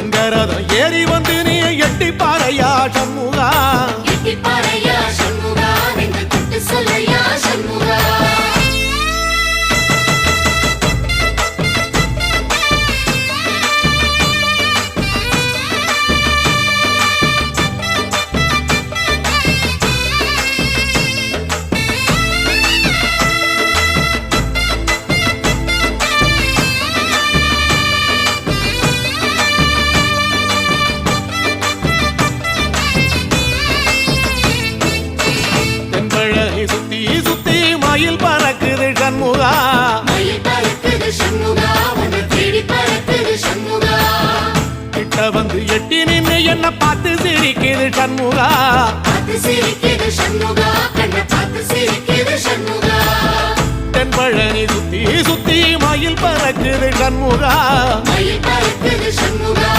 தங்கரதம் ஏறி வந்து நீ எட்டி பாறையா சண்முகா, எட்டி பாறையா சண்முகா, நெஞ்சு தொட்டு சொல்லையா சண்முகா. சுத்தி சுத்தி மயில் பறக்குது சண்முகா, மயில் பறக்குது சண்முகா, உன்னை தேடி பறக்குது சண்முகா. கிட்ட வந்து எட்டி நின்னு என்ன பார்த்து சிரிக்குது சண்முகா, பார்த்து சிரிக்குது சண்முகா, கண்ணை பார்த்து சிரிக்குது சண்முகா. தென்பழனி சுத்தி சுத்தி மயில் பறக்குது சண்முகா, மயில் பறக்குது சண்முகா,